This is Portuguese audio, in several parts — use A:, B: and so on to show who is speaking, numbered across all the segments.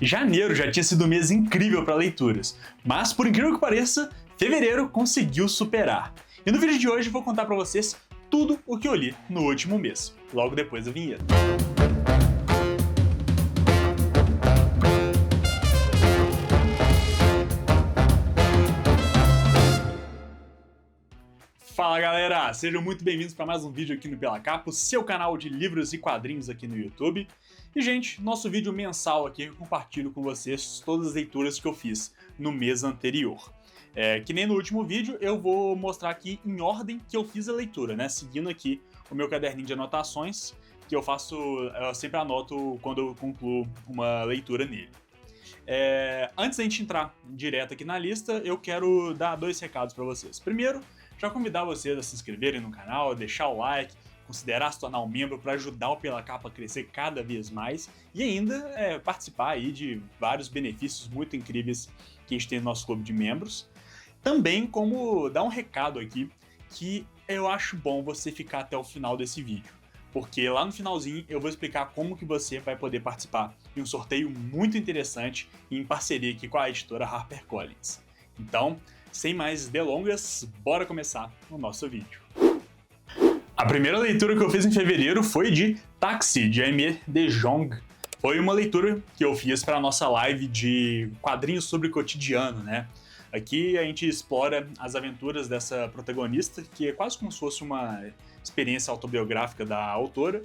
A: Janeiro já tinha sido um mês incrível para leituras, mas por incrível que pareça, fevereiro conseguiu superar. E no vídeo de hoje eu vou contar para vocês tudo o que eu li no último mês, logo depois da vinheta. Fala galera, sejam muito bem-vindos para mais um vídeo aqui no Pela Capa, o seu canal de livros e quadrinhos aqui no YouTube. E gente, nosso vídeo mensal aqui eu compartilho com vocês todas as leituras que eu fiz no mês anterior. Que nem no último vídeo, eu vou mostrar aqui em ordem que eu fiz a leitura, né? Seguindo aqui o meu caderninho de anotações, que eu sempre anoto quando eu concluo uma leitura nele. Antes da gente entrar direto aqui na lista, eu quero dar dois recados para vocês. Primeiro, já convidar vocês a se inscreverem no canal, deixar o like, considerar se tornar um membro para ajudar o Pela Capa a crescer cada vez mais e ainda participar aí de vários benefícios muito incríveis que a gente tem no nosso clube de membros. Também como dar um recado aqui que eu acho bom você ficar até o final desse vídeo, porque lá no finalzinho eu vou explicar como que você vai poder participar de um sorteio muito interessante em parceria aqui com a editora HarperCollins. Então, sem mais delongas, bora começar o nosso vídeo. A primeira leitura que eu fiz em fevereiro foi de Taxi, de Aimé de Jong. Foi uma leitura que eu fiz para a nossa live de quadrinhos sobre cotidiano, né? Aqui a gente explora as aventuras dessa protagonista, que é quase como se fosse uma experiência autobiográfica da autora,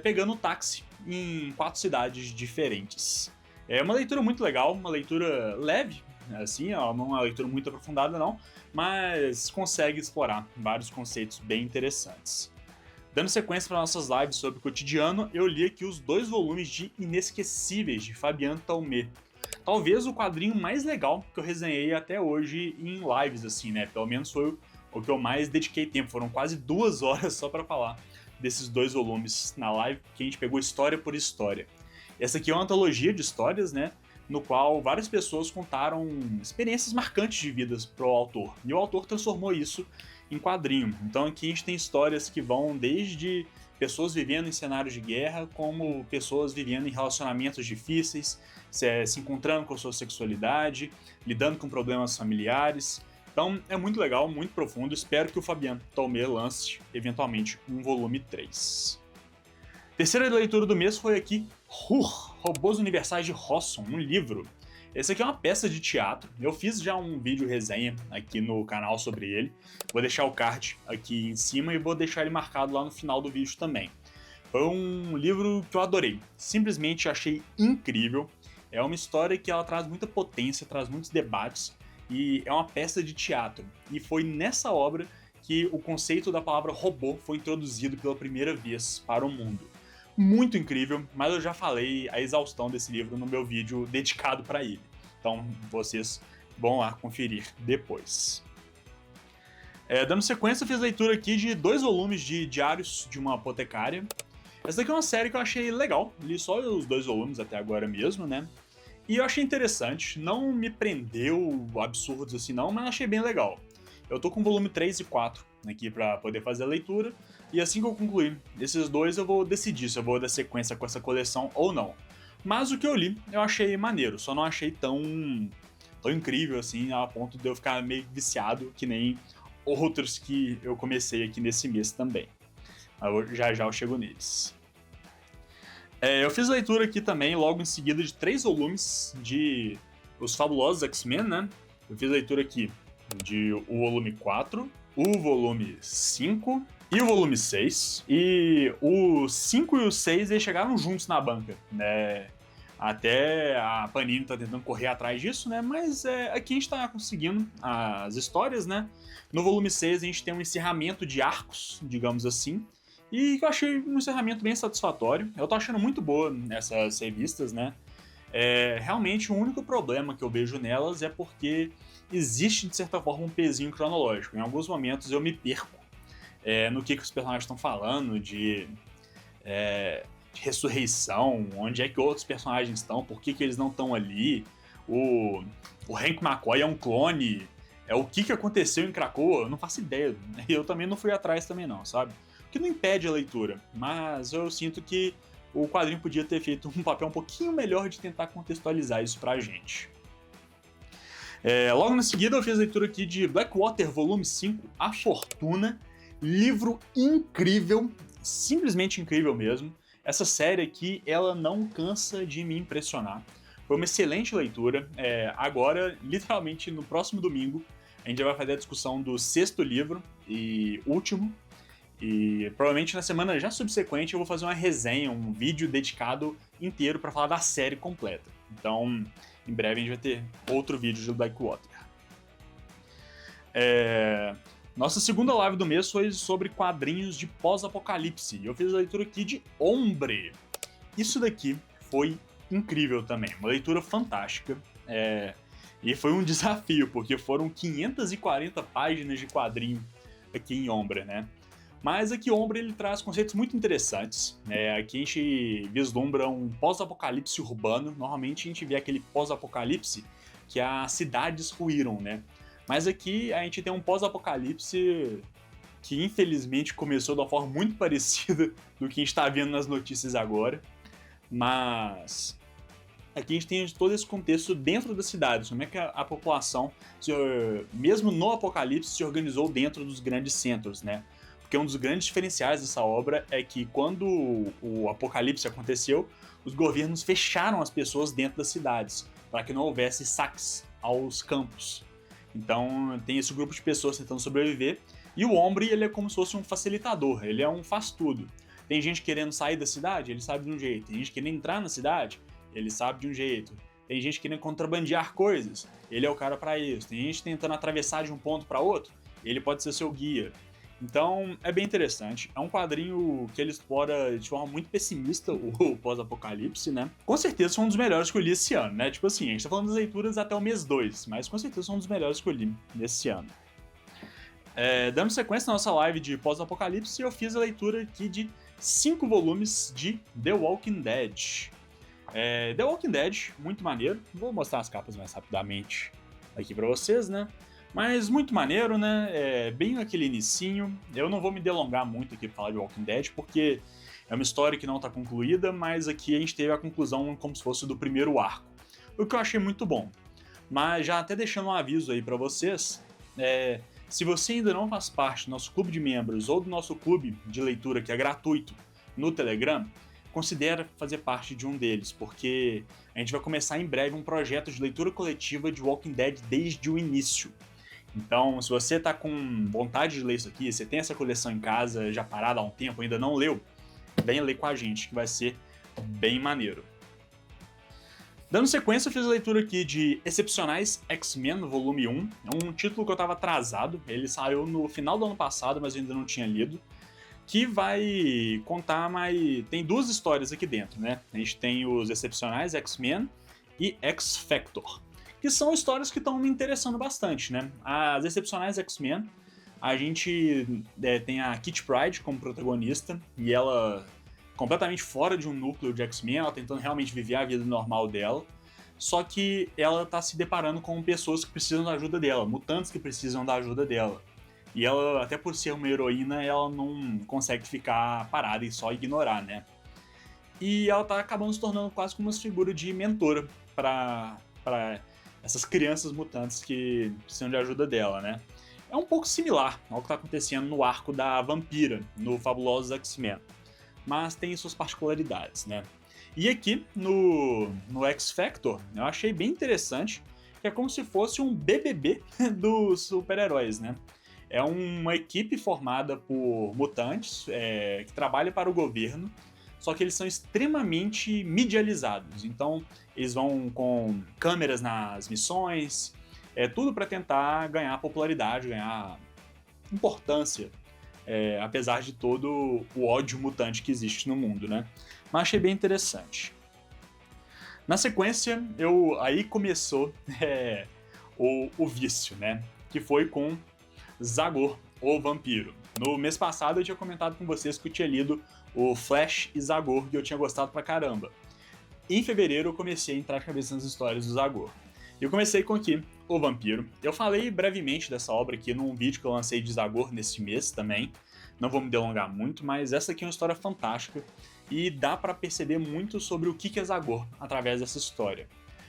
A: pegando o táxi em 4 cidades diferentes. É uma leitura muito legal, uma leitura leve, assim, ela não é uma leitura muito aprofundada não, mas consegue explorar vários conceitos bem interessantes. Dando sequência para nossas lives sobre o cotidiano, eu li aqui os 2 volumes de Inesquecíveis, de Fabian Talmé. Talvez o quadrinho mais legal que eu resenhei até hoje em lives, assim, né? Pelo menos foi o que eu mais dediquei tempo, foram quase 2 horas só para falar desses 2 volumes na live, que a gente pegou história por história. Essa aqui é uma antologia de histórias, né? No qual várias pessoas contaram experiências marcantes de vidas para o autor. E o autor transformou isso em quadrinho. Então aqui a gente tem histórias que vão desde pessoas vivendo em cenários de guerra, como pessoas vivendo em relacionamentos difíceis, se encontrando com a sua sexualidade, lidando com problemas familiares. Então é muito legal, muito profundo. Espero que o Fabian Talmé lance eventualmente um volume 3. Terceira leitura do mês foi aqui Robôs Universais de Rossum, um livro. Esse aqui é uma peça de teatro, eu fiz já um vídeo resenha aqui no canal sobre ele, vou deixar o card aqui em cima e vou deixar ele marcado lá no final do vídeo também. Foi um livro que eu adorei, simplesmente achei incrível, é uma história que ela traz muita potência, traz muitos debates e é uma peça de teatro. E foi nessa obra que o conceito da palavra robô foi introduzido pela primeira vez para o mundo. Muito incrível, mas eu já falei a exaustão desse livro no meu vídeo dedicado para ele. Então vocês vão lá conferir depois. Dando sequência, eu fiz leitura aqui de 2 volumes de Diários de uma Apotecária. Essa daqui é uma série que eu achei legal, li só os 2 volumes até agora mesmo, né? E eu achei interessante, não me prendeu absurdos assim não, mas achei bem legal. Eu tô com o volume 3 e 4 aqui para poder fazer a leitura, e assim que eu concluir esses 2 eu vou decidir se eu vou dar sequência com essa coleção ou não. Mas o que eu li eu achei maneiro, só não achei tão incrível assim, a ponto de eu ficar meio viciado que nem outros que eu comecei aqui nesse mês também. Já eu chego neles. Eu fiz leitura aqui também logo em seguida de 3 volumes de Os Fabulosos X-Men, né? Eu fiz leitura aqui de o volume 4, o volume 5 e o volume 6. E o 5 e o 6 eles chegaram juntos na banca, né? Até a Panini tá tentando correr atrás disso, né? Mas aqui a gente tá conseguindo as histórias, né? No volume 6 a gente tem um encerramento de arcos, digamos assim, e que eu achei um encerramento bem satisfatório. Eu tô achando muito boa essas revistas, né? Realmente o único problema que eu vejo nelas é porque existe, de certa forma, um pezinho cronológico. Em alguns momentos eu me perco no que os personagens estão falando, de ressurreição, onde é que outros personagens estão, por que eles não estão ali. O Hank McCoy é um clone, o que aconteceu em Krakoa, eu não faço ideia. Eu também não fui atrás também não, sabe? O que não impede a leitura, mas eu sinto que o quadrinho podia ter feito um papel um pouquinho melhor de tentar contextualizar isso pra gente. Logo na seguida eu fiz a leitura aqui de Blackwater Volume 5, A Fortuna. Livro incrível, simplesmente incrível mesmo. Essa série aqui, ela não cansa de me impressionar. Foi uma excelente leitura. Agora, literalmente, no próximo domingo, a gente já vai fazer a discussão do 6º livro e último. E provavelmente na semana já subsequente eu vou fazer uma resenha, um vídeo dedicado inteiro para falar da série completa. Então, em breve a gente vai ter outro vídeo de Blackwater. Nossa segunda live do mês foi sobre quadrinhos de pós-apocalipse. Eu fiz a leitura aqui de Ombre. Isso daqui foi incrível também, uma leitura fantástica. E foi um desafio, porque foram 540 páginas de quadrinho aqui em Ombre, né? Mas aqui Ombre ele traz conceitos muito interessantes. Aqui a gente vislumbra um pós-apocalipse urbano. Normalmente a gente vê aquele pós-apocalipse que as cidades ruíram, né? Mas aqui a gente tem um pós-apocalipse que infelizmente começou de uma forma muito parecida do que a gente está vendo nas notícias agora. Mas aqui a gente tem todo esse contexto dentro das cidades. Como é que a população, mesmo no apocalipse, se organizou dentro dos grandes centros, né? Porque um dos grandes diferenciais dessa obra é que quando o apocalipse aconteceu, os governos fecharam as pessoas dentro das cidades, para que não houvesse saques aos campos. Então tem esse grupo de pessoas tentando sobreviver, e o Ombre ele é como se fosse um facilitador, ele é um faz-tudo. Tem gente querendo sair da cidade, ele sabe de um jeito. Tem gente querendo entrar na cidade, ele sabe de um jeito. Tem gente querendo contrabandear coisas, ele é o cara para isso. Tem gente tentando atravessar de um ponto para outro, ele pode ser seu guia. Então, é bem interessante. É um quadrinho que ele explora de forma muito pessimista o pós-apocalipse, né? Com certeza foi um dos melhores que eu li esse ano, né? Tipo assim, a gente tá falando das leituras até o mês 2, mas com certeza foi um dos melhores que eu li nesse ano. Dando sequência na nossa live de pós-apocalipse, eu fiz a leitura aqui de 5 volumes de The Walking Dead. The Walking Dead, muito maneiro. Vou mostrar as capas mais rapidamente aqui pra vocês, né? Mas muito maneiro, né? Bem aquele inicinho. Eu não vou me delongar muito aqui pra falar de Walking Dead, porque é uma história que não tá concluída, mas aqui a gente teve a conclusão como se fosse do primeiro arco. O que eu achei muito bom. Mas já até deixando um aviso aí pra vocês, se você ainda não faz parte do nosso clube de membros ou do nosso clube de leitura, que é gratuito, no Telegram, considere fazer parte de um deles, porque a gente vai começar em breve um projeto de leitura coletiva de Walking Dead desde o início. Então, se você tá com vontade de ler isso aqui, você tem essa coleção em casa já parada há um tempo, ainda não leu, venha ler com a gente, que vai ser bem maneiro. Dando sequência, eu fiz a leitura aqui de Excepcionais X-Men, volume 1. É um título que eu tava atrasado, ele saiu no final do ano passado, mas eu ainda não tinha lido. Que vai contar, mas tem 2 histórias aqui dentro, né? A gente tem os Excepcionais X-Men e X-Factor, que são histórias que estão me interessando bastante, né? As Excepcionais X-Men, a gente tem a Kitty Pryde como protagonista, e ela completamente fora de um núcleo de X-Men, ela tentando realmente viver a vida normal dela, só que ela tá se deparando com pessoas que precisam da ajuda dela, mutantes que precisam da ajuda dela. E ela, até por ser uma heroína, ela não consegue ficar parada e só ignorar, né? E ela tá acabando se tornando quase como uma figura de mentora para essas crianças mutantes que precisam de ajuda dela, né? É um pouco similar ao que tá acontecendo no arco da Vampira, no Fabulosos X-Men, mas tem suas particularidades, né? E aqui, no X-Factor, eu achei bem interessante, que é como se fosse um BBB dos super-heróis, né? É uma equipe formada por mutantes que trabalha para o governo, só que eles são extremamente medializados. Então, eles vão com câmeras nas missões, tudo para tentar ganhar popularidade, ganhar importância, apesar de todo o ódio mutante que existe no mundo, né? Mas achei bem interessante. Na sequência, aí começou o vício, né? Que foi com Zagor, o Vampiro. No mês passado eu tinha comentado com vocês que eu tinha lido o Flash e Zagor, e eu tinha gostado pra caramba. Em fevereiro eu comecei a entrar de cabeça nas histórias do Zagor. E eu comecei com aqui, o Vampiro. Eu falei brevemente dessa obra aqui num vídeo que eu lancei de Zagor nesse mês também. Não vou me delongar muito, mas essa aqui é uma história fantástica. e dá para perceber muito sobre o que é Zagor através dessa história.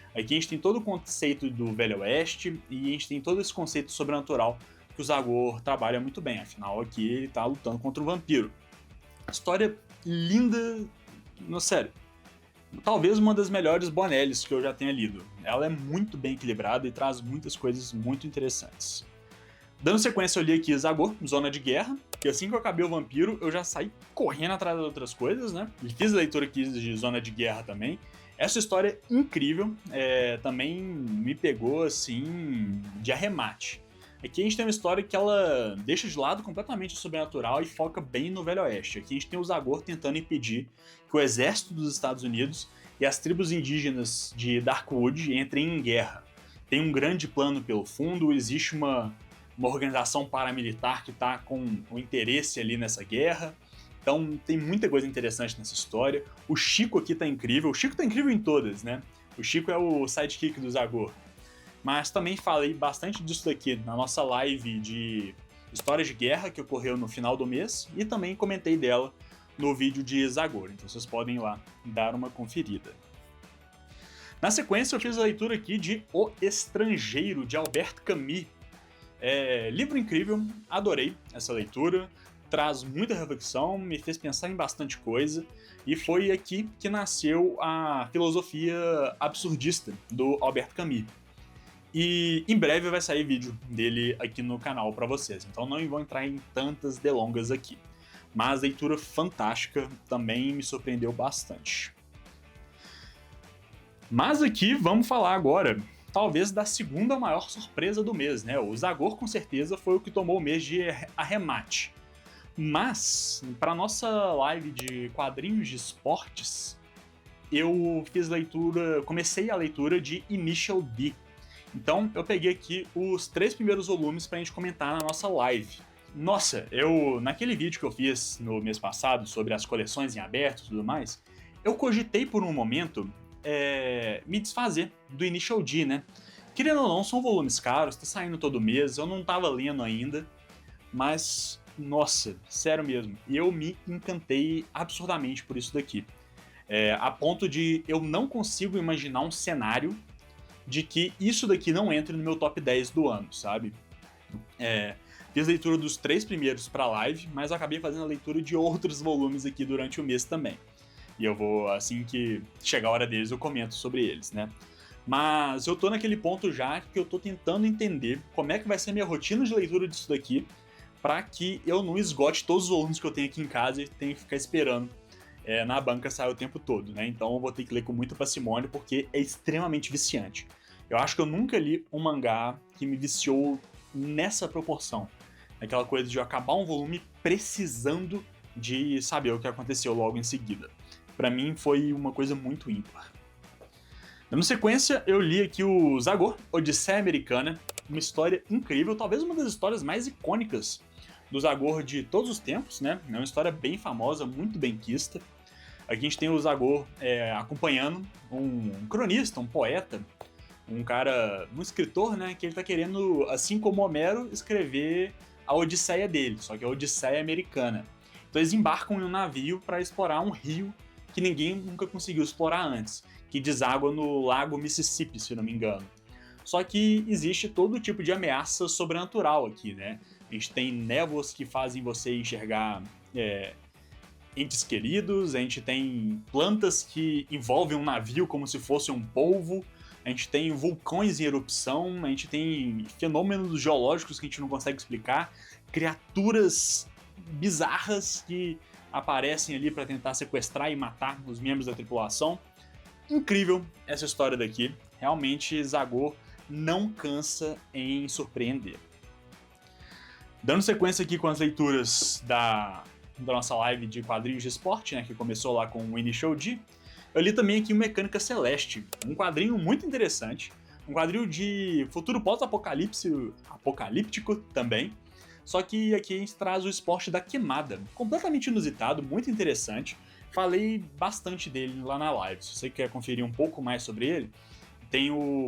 A: Aqui a gente tem todo o conceito do Velho Oeste e a gente tem todo esse conceito sobrenatural que o Zagor trabalha muito bem, afinal aqui ele tá lutando contra um vampiro. História linda, no sério. Talvez uma das melhores Bonellis que eu já tenha lido. Ela é muito bem equilibrada e traz muitas coisas muito interessantes. Dando sequência, eu li aqui Zagor, Zona de Guerra, que assim que eu acabei o Vampiro, eu já saí correndo atrás de outras coisas, né? E fiz a leitura aqui de Zona de Guerra também. Essa história é incrível, também me pegou, assim, de arremate. Aqui a gente tem uma história que ela deixa de lado completamente o sobrenatural e foca bem no Velho Oeste. Aqui a gente tem o Zagor tentando impedir que o exército dos Estados Unidos e as tribos indígenas de Darkwood entrem em guerra. Tem um grande plano pelo fundo, existe uma organização paramilitar que está com o interesse ali nessa guerra. Então tem muita coisa interessante nessa história. O Chico aqui tá incrível. O Chico tá incrível em todas, né? O Chico é o sidekick do Zagor. Mas também falei bastante disso daqui na nossa live de histórias de guerra que ocorreu no final do mês e também comentei dela no vídeo de Zagor, então vocês podem ir lá dar uma conferida. Na sequência eu fiz a leitura aqui de O Estrangeiro, de Albert Camus. Livro incrível, adorei essa leitura, traz muita reflexão, me fez pensar em bastante coisa e foi aqui que nasceu a filosofia absurdista do Albert Camus. E em breve vai sair vídeo dele aqui no canal para vocês, então não vou entrar em tantas delongas aqui. Mas leitura fantástica, também me surpreendeu bastante. Mas aqui vamos falar agora, talvez da segunda maior surpresa do mês, né? O Zagor com certeza foi o que tomou o mês de arremate. Mas, para nossa live de quadrinhos de esportes, eu comecei a leitura de Initial D. Então eu peguei aqui os 3 primeiros volumes pra gente comentar na nossa live. Nossa, naquele vídeo que eu fiz no mês passado sobre as coleções em aberto e tudo mais, eu cogitei por um momento me desfazer do Initial D, né? Querendo ou não, são volumes caros, tá saindo todo mês, eu não tava lendo ainda, mas, nossa, sério mesmo, eu me encantei absurdamente por isso daqui. A ponto de eu não consigo imaginar um cenário de que isso daqui não entre no meu top 10 do ano, sabe? Fiz a leitura dos 3 primeiros pra live, mas eu acabei fazendo a leitura de outros volumes aqui durante o mês também. E eu vou, assim que chegar a hora deles, eu comento sobre eles, né? Mas eu tô naquele ponto já que eu tô tentando entender como é que vai ser a minha rotina de leitura disso daqui pra que eu não esgote todos os volumes que eu tenho aqui em casa e tenha que ficar esperando na banca sair o tempo todo, né? Então eu vou ter que ler com muita parcimônia porque é extremamente viciante. Eu acho que eu nunca li um mangá que me viciou nessa proporção. Aquela coisa de eu acabar um volume precisando de saber o que aconteceu logo em seguida. Pra mim foi uma coisa muito ímpar. Dando sequência, eu li aqui o Zagor, Odisseia Americana, uma história incrível, talvez uma das histórias mais icônicas do Zagor de todos os tempos, né? É uma história bem famosa, muito benquista. Aqui a gente tem o Zagor acompanhando um cronista, um poeta, um escritor, né, que ele tá querendo, assim como Homero, escrever a Odisseia dele, só que a Odisseia americana. Então eles embarcam em um navio para explorar um rio que ninguém nunca conseguiu explorar antes, que deságua no lago Mississippi, se não me engano. Só que existe todo tipo de ameaça sobrenatural aqui, né? A gente tem névoas que fazem você enxergar entes queridos, a gente tem plantas que envolvem um navio como se fosse um polvo, a gente tem vulcões em erupção, a gente tem fenômenos geológicos que a gente não consegue explicar, criaturas bizarras que aparecem ali para tentar sequestrar e matar os membros da tripulação. Incrível essa história daqui. Realmente, Zagor não cansa em surpreender. Dando sequência aqui com as leituras da nossa live de quadrinhos de esporte, né, que começou lá com o Initial D, eu li também aqui o Mecânica Celeste, um quadrinho muito interessante, um quadrinho de futuro pós-apocalíptico também, só que aqui a gente traz o esporte da queimada, completamente inusitado, muito interessante. Falei bastante dele lá na live, se você quer conferir um pouco mais sobre ele,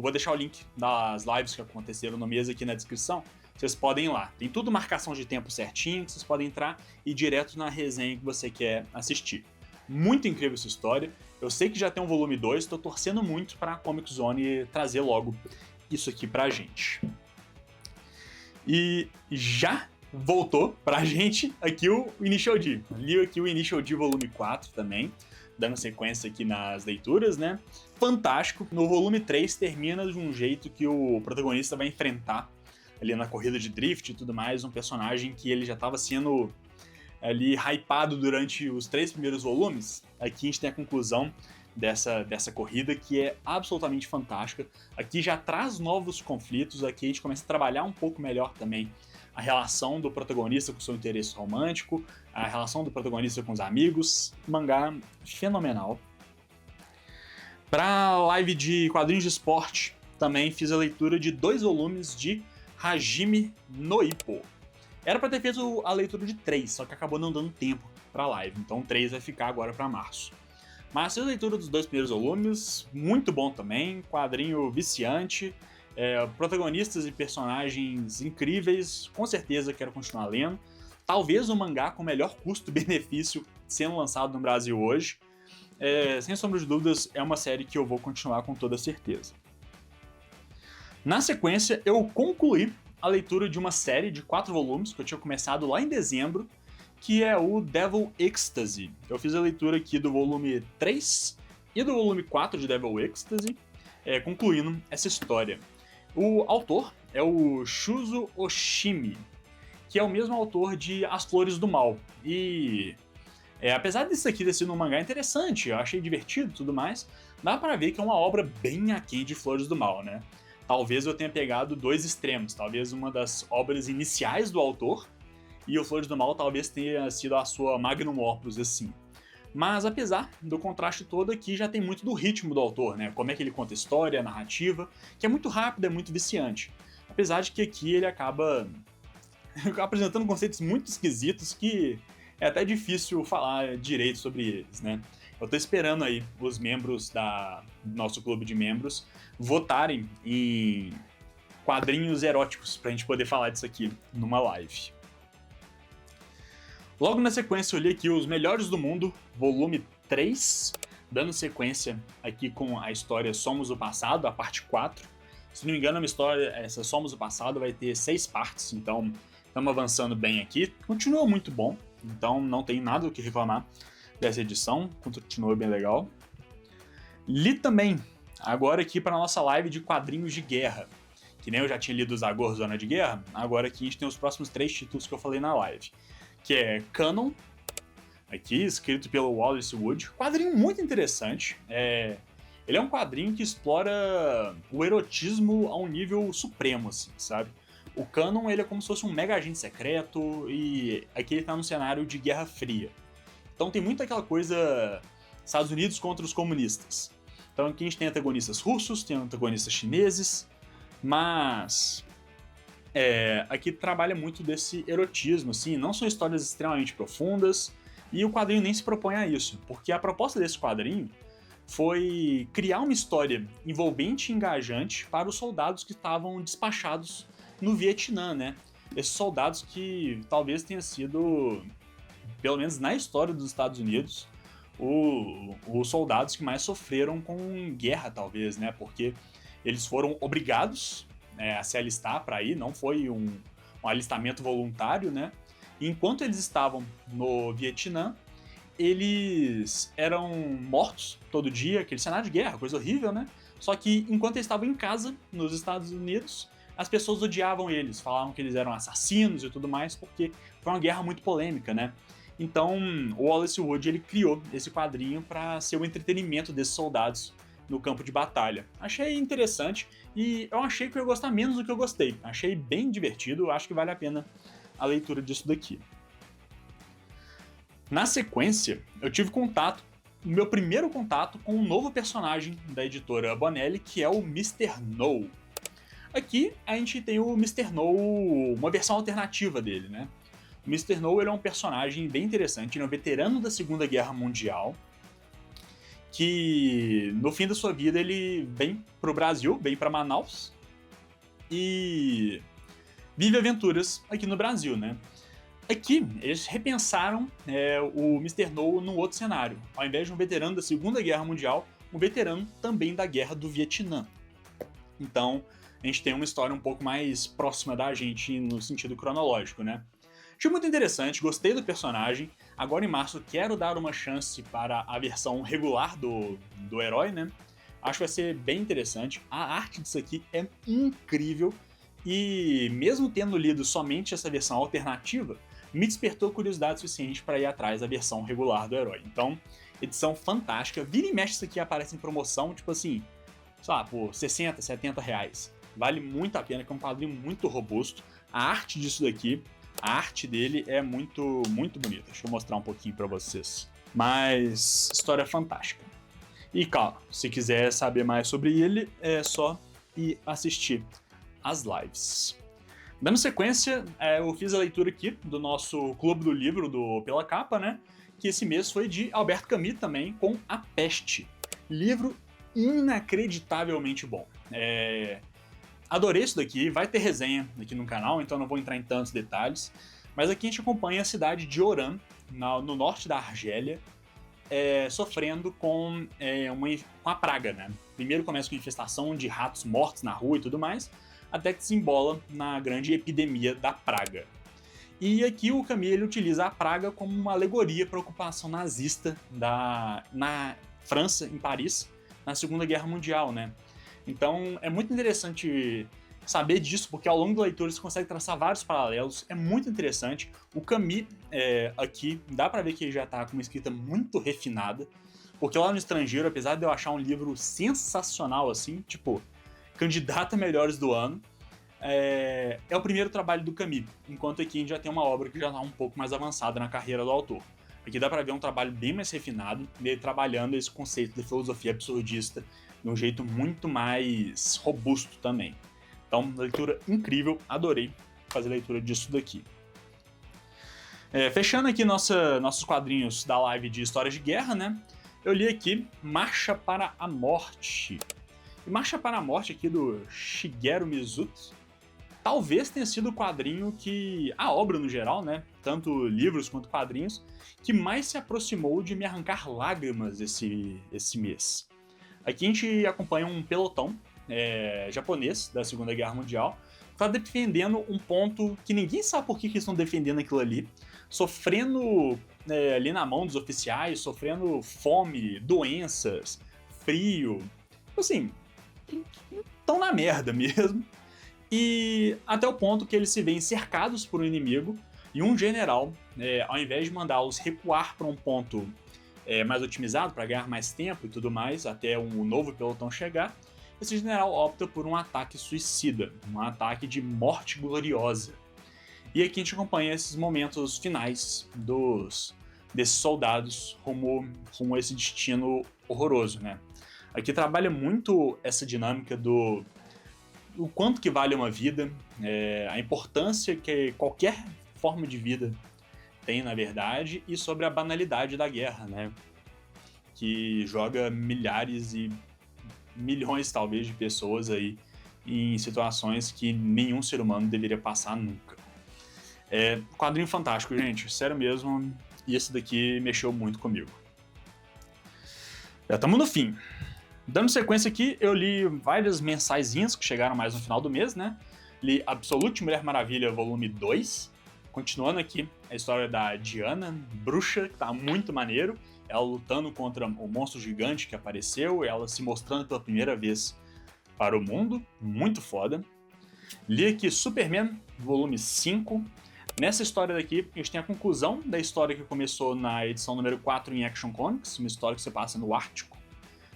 A: vou deixar o link das lives que aconteceram no mês aqui na descrição, vocês podem ir lá. Tem tudo marcação de tempo certinho, que vocês podem entrar e ir direto na resenha que você quer assistir. Muito incrível essa história. Eu sei que já tem um volume 2, tô torcendo muito pra Comic Zone trazer logo isso aqui pra gente. E já voltou pra gente aqui o Initial D. Li aqui o Initial D volume 4 também, dando sequência aqui nas leituras, né? Fantástico. No volume 3 termina de um jeito que o protagonista vai enfrentar ali na corrida de drift e tudo mais, um personagem que ele já estava sendo ali hypado durante os 3 primeiros volumes. Aqui a gente tem a conclusão dessa corrida, que é absolutamente fantástica. Aqui já traz novos conflitos, aqui a gente começa a trabalhar um pouco melhor também a relação do protagonista com seu interesse romântico, a relação do protagonista com os amigos. Mangá fenomenal. Para live de quadrinhos de esporte, também fiz a leitura de 2 volumes de Hajime no Ippo. Era para ter feito a leitura de 3, só que acabou não dando tempo para live, então 3 vai ficar agora para março. Mas fiz a leitura dos 2 primeiros volumes, muito bom também, quadrinho viciante, protagonistas e personagens incríveis, com certeza quero continuar lendo. Talvez o mangá com melhor custo-benefício sendo lançado no Brasil hoje. Sem sombra de dúvidas, é uma série que eu vou continuar com toda certeza. Na sequência, eu concluí a leitura de uma série de 4 volumes que eu tinha começado lá em dezembro, que é o Devil Ecstasy. Eu fiz a leitura aqui do volume 3 e do volume 4 de Devil Ecstasy, concluindo essa história. O autor é o Shuzo Oshimi, que é o mesmo autor de As Flores do Mal. E apesar disso aqui ter sido um mangá interessante, eu achei divertido e tudo mais, dá pra ver que é uma obra bem aquém de Flores do Mal, né? Talvez eu tenha pegado 2 extremos, talvez uma das obras iniciais do autor, e o Flores do Mal talvez tenha sido a sua magnum opus, assim. Mas apesar do contraste todo, aqui já tem muito do ritmo do autor, né? Como é que ele conta a história, a narrativa, que é muito rápido, é muito viciante. Apesar de que aqui ele acaba apresentando conceitos muito esquisitos que é até difícil falar direito sobre eles, né? Eu tô esperando aí os membros do nosso clube de membros votarem em quadrinhos eróticos pra gente poder falar disso aqui numa live. Logo na sequência eu li aqui Os Melhores do Mundo, volume 3, dando sequência aqui com a história Somos o Passado, a parte 4. Se não me engano, essa Somos o Passado vai ter 6 partes, então estamos avançando bem aqui. Continua muito bom, então não tem nada o que reclamar dessa edição, continua bem legal. Li também, agora aqui para nossa live de quadrinhos de guerra, que nem eu já tinha lido Zagor Zona de Guerra, agora aqui a gente tem os próximos 3 títulos que eu falei na live, que é Canon, aqui escrito pelo Wallace Wood, quadrinho muito interessante. Ele é um quadrinho que explora o erotismo a um nível supremo, assim, sabe? O Canon ele é como se fosse um mega agente secreto e aqui ele tá num cenário de Guerra Fria. Então tem muito aquela coisa Estados Unidos contra os comunistas. Então aqui a gente tem antagonistas russos, tem antagonistas chineses, mas aqui trabalha muito desse erotismo, assim, não são histórias extremamente profundas, e o quadrinho nem se propõe a isso, porque a proposta desse quadrinho foi criar uma história envolvente e engajante para os soldados que estavam despachados no Vietnã, né? Esses soldados que talvez tenha sido, pelo menos na história dos Estados Unidos, os soldados que mais sofreram com guerra, talvez, né? Porque eles foram obrigados a se alistar para ir, não foi um alistamento voluntário, né? E enquanto eles estavam no Vietnã, eles eram mortos todo dia, aquele cenário de guerra, coisa horrível, né? Só que enquanto eles estavam em casa, nos Estados Unidos, as pessoas odiavam eles, falavam que eles eram assassinos e tudo mais, porque foi uma guerra muito polêmica, né? Então, o Wallace Wood ele criou esse quadrinho para ser o entretenimento desses soldados no campo de batalha. Achei interessante e eu achei que eu ia gostar menos do que eu gostei. Achei bem divertido, acho que vale a pena a leitura disso daqui. Na sequência, eu tive meu primeiro contato com um novo personagem da editora Bonelli, que é o Mr. No. Aqui a gente tem o Mr. No, uma versão alternativa dele, né? O Mr. No ele é um personagem bem interessante, ele é um veterano da Segunda Guerra Mundial, que no fim da sua vida ele vem pro Brasil, vem para Manaus, e vive aventuras aqui no Brasil, né? Aqui, eles repensaram o Mr. No num outro cenário. Ao invés de um veterano da Segunda Guerra Mundial, um veterano também da Guerra do Vietnã. Então, a gente tem uma história um pouco mais próxima da gente no sentido cronológico, né? Achei muito interessante, gostei do personagem. Agora em março quero dar uma chance para a versão regular do herói, né? Acho que vai ser bem interessante. A arte disso aqui é incrível. E mesmo tendo lido somente essa versão alternativa, me despertou curiosidade suficiente para ir atrás da versão regular do herói. Então, edição fantástica. Vira e mexe isso aqui aparece em promoção, tipo assim, sei lá, por 60, 70 reais. Vale muito a pena, que é um quadrinho muito robusto. A arte disso daqui, a arte dele é muito, muito bonita. Deixa eu mostrar um pouquinho para vocês. Mas, história fantástica. E calma, se quiser saber mais sobre ele, é só ir assistir as lives. Dando sequência, eu fiz a leitura aqui do nosso Clube do Livro do Pela Capa, né? Que esse mês foi de Albert Camus também, com A Peste. Livro inacreditavelmente bom. Adorei isso daqui, vai ter resenha aqui no canal, então não vou entrar em tantos detalhes. Mas aqui a gente acompanha a cidade de Oran, no norte da Argélia, sofrendo com a praga, né? Primeiro começa com a infestação de ratos mortos na rua e tudo mais, até que desembola na grande epidemia da praga. E aqui o Camus ele utiliza a praga como uma alegoria para a ocupação nazista na França, em Paris, na Segunda Guerra Mundial, né? Então é muito interessante saber disso, porque ao longo da leitura você consegue traçar vários paralelos, é muito interessante. O Camus aqui, dá pra ver que ele já tá com uma escrita muito refinada, porque lá no estrangeiro, apesar de eu achar um livro sensacional assim, tipo, candidato a melhores do ano, é o primeiro trabalho do Camus, enquanto aqui a gente já tem uma obra que já tá um pouco mais avançada na carreira do autor. Aqui dá pra ver um trabalho bem mais refinado, dele trabalhando esse conceito de filosofia absurdista de um jeito muito mais robusto também. Então, leitura incrível, adorei fazer leitura disso daqui. Fechando aqui nossos quadrinhos da live de histórias de guerra, né? Eu li aqui Marcha para a Morte. E Marcha para a Morte aqui do Shigeru Mizuki, talvez tenha sido o quadrinho que, a obra no geral, né? Tanto livros quanto quadrinhos, que mais se aproximou de me arrancar lágrimas esse mês. Aqui a gente acompanha um pelotão japonês da Segunda Guerra Mundial, que está defendendo um ponto que ninguém sabe por que eles estão defendendo aquilo ali, sofrendo ali na mão dos oficiais, sofrendo fome, doenças, frio, assim, estão na merda mesmo. E até o ponto que eles se veem cercados por um inimigo e um general, ao invés de mandá-los recuar para um ponto mais otimizado para ganhar mais tempo e tudo mais, até um novo pelotão chegar, esse general opta por um ataque suicida, um ataque de morte gloriosa. E aqui a gente acompanha esses momentos finais desses soldados rumo a esse destino horroroso, né? Aqui trabalha muito essa dinâmica do quanto que vale uma vida, a importância que qualquer forma de vida tem, na verdade, e sobre a banalidade da guerra, né? Que joga milhares e milhões, talvez, de pessoas aí em situações que nenhum ser humano deveria passar nunca. Quadrinho fantástico, gente, sério mesmo, e esse daqui mexeu muito comigo. Já estamos no fim. Dando sequência aqui, eu li várias mensaizinhas que chegaram mais no final do mês, né? Li Absolute Mulher Maravilha, volume 2. Continuando aqui a história da Diana, bruxa, que tá muito maneiro. Ela lutando contra o monstro gigante que apareceu, ela se mostrando pela primeira vez para o mundo, muito foda. Li aqui Superman, volume 5. Nessa história daqui, a gente tem a conclusão da história que começou na edição número 4 em Action Comics, uma história que se passa no Ártico.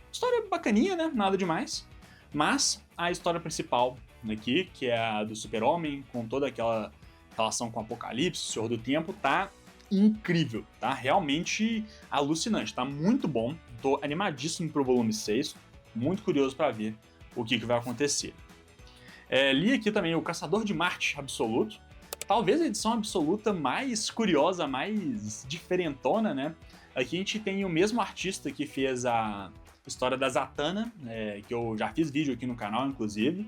A: História bacaninha, né? Nada demais. Mas a história principal aqui, que é a do Super-Homem, com toda aquela relação com o Apocalipse, o Senhor do Tempo, tá incrível, tá realmente alucinante, tá muito bom. Tô animadíssimo pro volume 6, muito curioso para ver o que vai acontecer. Li aqui também o Caçador de Marte Absoluto, talvez a edição absoluta mais curiosa, mais diferentona, né? Aqui a gente tem o mesmo artista que fez a história da Zatanna, que eu já fiz vídeo aqui no canal, inclusive.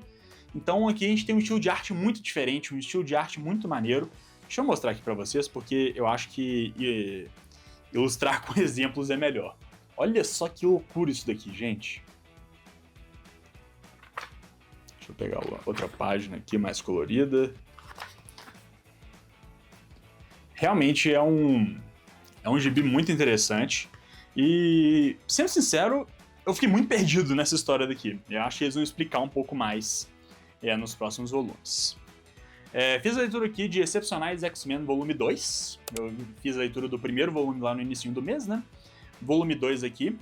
A: Então aqui a gente tem um estilo de arte muito diferente, um estilo de arte muito maneiro, Deixa eu mostrar aqui para vocês, porque eu acho que ilustrar com exemplos é melhor. Olha só que loucura isso daqui, gente. Deixa eu pegar outra página aqui mais colorida. Realmente é um gibi muito interessante. E, sendo sincero, eu fiquei muito perdido nessa história daqui. Eu acho que eles vão explicar um pouco mais nos próximos volumes. Fiz a leitura aqui de Excepcionais X-Men Volume 2. Eu fiz a leitura do primeiro volume lá no início do mês, né? Volume 2 aqui.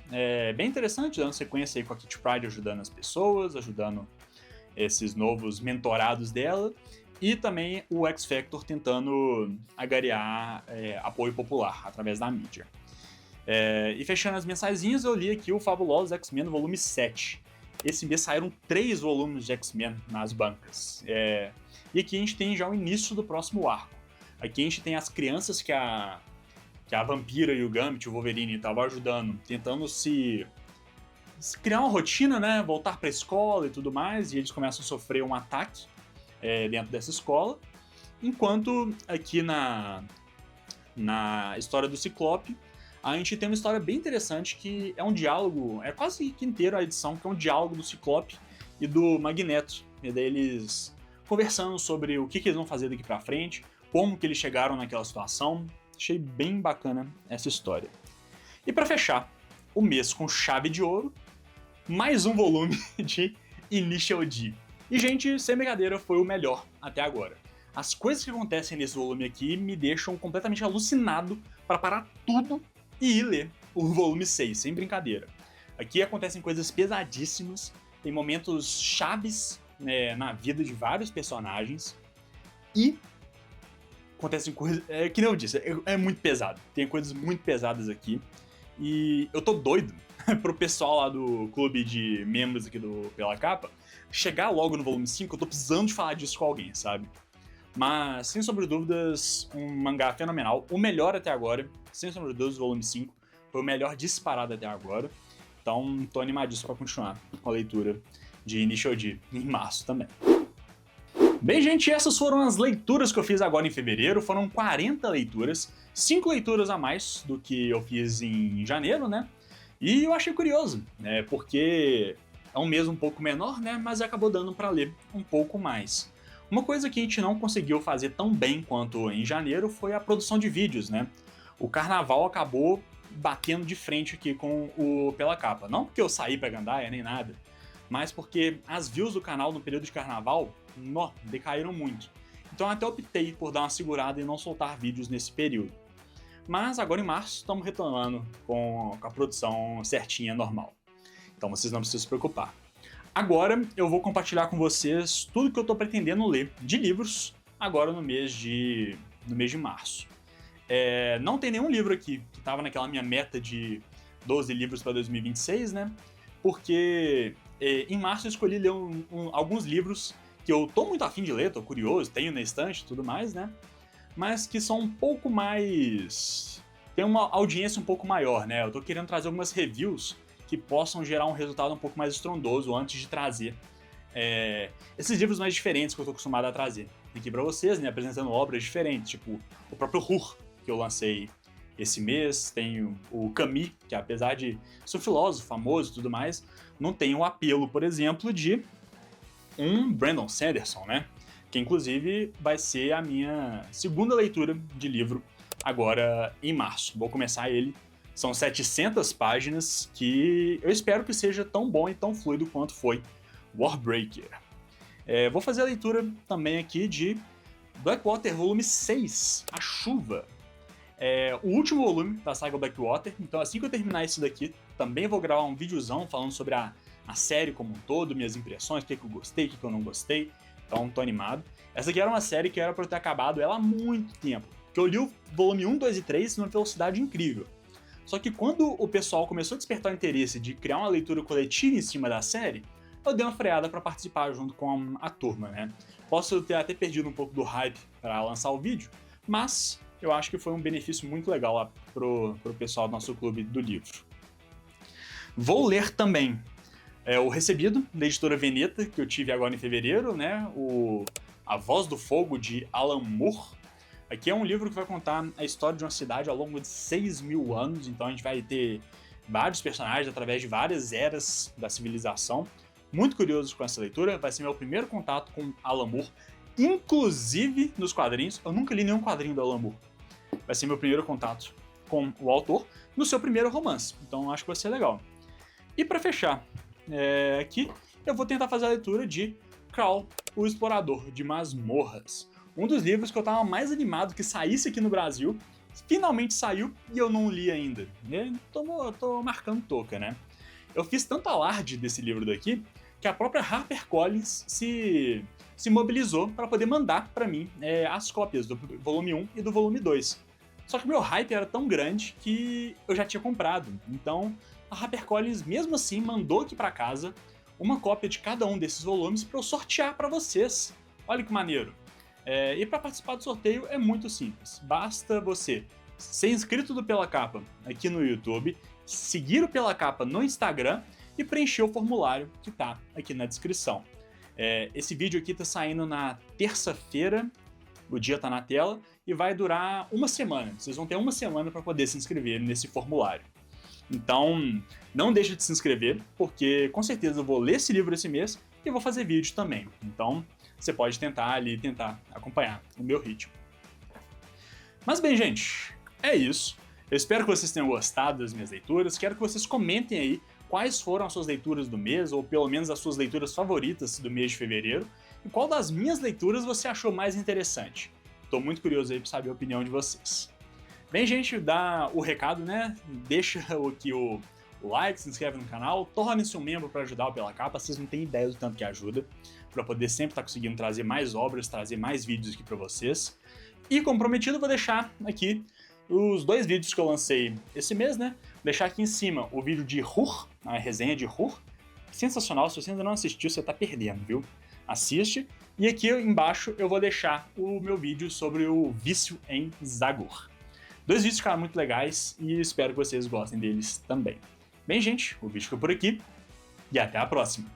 A: Bem interessante, dando sequência aí com a Kitty Pryde ajudando as pessoas, ajudando esses novos mentorados dela. E também o X-Factor tentando agariar apoio popular através da mídia. E fechando as mensagenzinhas, eu li aqui o Fabulosos X-Men Volume 7. Esse mês saíram 3 volumes de X-Men nas bancas. E aqui a gente tem já o início do próximo arco. Aqui a gente tem as crianças que a Vampira e o Gambit, o Wolverine, estavam ajudando, tentando se criar uma rotina, né? Voltar pra escola e tudo mais, e eles começam a sofrer um ataque dentro dessa escola. Enquanto aqui na história do Ciclope, a gente tem uma história bem interessante que é um diálogo, é quase que inteiro a edição, que é um diálogo do Ciclope e do Magneto. E daí eles conversando sobre o que eles vão fazer daqui pra frente, como que eles chegaram naquela situação. Achei bem bacana essa história. E pra fechar o mês com chave de ouro, mais um volume de Initial D. E, gente, sem brincadeira, foi o melhor até agora. As coisas que acontecem nesse volume aqui me deixam completamente alucinado para parar tudo e ir ler o volume 6, sem brincadeira. Aqui acontecem coisas pesadíssimas, tem momentos chaves na vida de vários personagens e acontecem coisas... que nem eu disse, é muito pesado. Tem coisas muito pesadas aqui e eu tô doido pro pessoal lá do clube de membros aqui do Pela Capa chegar logo no volume 5, eu tô precisando de falar disso com alguém, sabe? Mas, sem sombra de dúvidas, um mangá fenomenal. O melhor até agora, sem sombra de dúvidas, o volume 5 foi o melhor disparado até agora. Então, tô animadíssimo pra continuar com a leitura de Initial D em março também. Bem, gente, essas foram as leituras que eu fiz agora em fevereiro. Foram 40 leituras, 5 leituras a mais do que eu fiz em janeiro, né? E eu achei curioso, né? Porque é um mês um pouco menor, né? Mas acabou dando pra ler um pouco mais. Uma coisa que a gente não conseguiu fazer tão bem quanto em janeiro foi a produção de vídeos, né? O carnaval acabou batendo de frente aqui com o Pela Capa. Não porque eu saí pra gandaia, nem nada, mas porque as views do canal no período de carnaval, decaíram muito. Então eu até optei por dar uma segurada e não soltar vídeos nesse período. Mas agora em março estamos retornando com a produção certinha, normal. Então vocês não precisam se preocupar. Agora eu vou compartilhar com vocês tudo que eu estou pretendendo ler de livros agora no mês de março. Não tem nenhum livro aqui que estava naquela minha meta de 12 livros para 2026, né? Porque em março eu escolhi ler alguns livros que eu tô muito afim de ler, tô curioso, tenho na estante e tudo mais, né? Mas que são um pouco mais... tem uma audiência um pouco maior, né? Eu tô querendo trazer algumas reviews que possam gerar um resultado um pouco mais estrondoso antes de trazer esses livros mais diferentes que eu tô acostumado a trazer aqui pra vocês, né? Apresentando obras diferentes, tipo o próprio Hur, que eu lancei esse mês, tem o Camus, que apesar de ser um filósofo famoso e tudo mais, não tem o apelo, por exemplo, de um Brandon Sanderson, né? Que inclusive vai ser a minha segunda leitura de livro agora em março. Vou começar ele. São 700 páginas que eu espero que seja tão bom e tão fluido quanto foi Warbreaker. Vou fazer a leitura também aqui de Blackwater Volume 6, A Chuva. O último volume da saga Blackwater, então assim que eu terminar isso daqui, também vou gravar um videozão falando sobre a série como um todo, minhas impressões, o que eu gostei, o que eu não gostei, então tô animado. Essa aqui era uma série que era pra eu ter acabado ela há muito tempo, porque eu li o volume 1, 2 e 3 numa velocidade incrível. Só que quando o pessoal começou a despertar o interesse de criar uma leitura coletiva em cima da série, eu dei uma freada pra participar junto com a turma, né? Posso ter até perdido um pouco do hype pra lançar o vídeo, mas eu acho que foi um benefício muito legal lá pro pessoal do nosso clube do livro. Vou ler também o Recebido, da editora Veneta, que eu tive agora em fevereiro, né? A Voz do Fogo, de Alan Moore. Aqui é um livro que vai contar a história de uma cidade ao longo de 6.000 anos, então a gente vai ter vários personagens através de várias eras da civilização. Muito curioso com essa leitura, vai ser meu primeiro contato com Alan Moore, inclusive nos quadrinhos. Eu nunca li nenhum quadrinho do Alan Moore. Vai ser meu primeiro contato com o autor no seu primeiro romance, então acho que vai ser legal. E para fechar, aqui eu vou tentar fazer a leitura de Crawl, o Explorador de Masmorras. Um dos livros que eu tava mais animado que saísse aqui no Brasil, finalmente saiu e eu não li ainda. Tô marcando touca, né? Eu fiz tanto alarde desse livro daqui que a própria HarperCollins se mobilizou para poder mandar para mim as cópias do volume 1 e do volume 2. Só que meu hype era tão grande que eu já tinha comprado. Então a HarperCollins mesmo assim mandou aqui para casa uma cópia de cada um desses volumes para eu sortear para vocês. Olha que maneiro! E para participar do sorteio é muito simples. Basta você ser inscrito do Pela Capa aqui no YouTube, seguir o Pela Capa no Instagram e preencher o formulário que tá aqui na descrição. Esse vídeo aqui tá saindo na terça-feira, o dia tá na tela, e vai durar uma semana. Vocês vão ter uma semana para poder se inscrever nesse formulário. Então, não deixe de se inscrever, porque com certeza eu vou ler esse livro esse mês e vou fazer vídeo também. Então, você pode tentar acompanhar o meu ritmo. Mas bem, gente, é isso. Eu espero que vocês tenham gostado das minhas leituras. Quero que vocês comentem aí quais foram as suas leituras do mês, ou pelo menos as suas leituras favoritas do mês de fevereiro, e qual das minhas leituras você achou mais interessante. Estou muito curioso aí para saber a opinião de vocês. Bem, gente, dá o recado, né? Deixa aqui o like, se inscreve no canal, torne-se um membro para ajudar o Pela Capa, vocês não têm ideia do tanto que ajuda, para poder sempre estar conseguindo trazer mais obras, trazer mais vídeos aqui para vocês. E como prometido, vou deixar aqui os 2 vídeos que eu lancei esse mês, né? Vou deixar aqui em cima o vídeo de Hur, a resenha de Hur. Sensacional, se você ainda não assistiu, você tá perdendo, viu? Assiste. E aqui embaixo eu vou deixar o meu vídeo sobre o vício em Zagor. 2 vídeos ficaram muito legais e espero que vocês gostem deles também. Bem, gente, o vídeo ficou por aqui e até a próxima.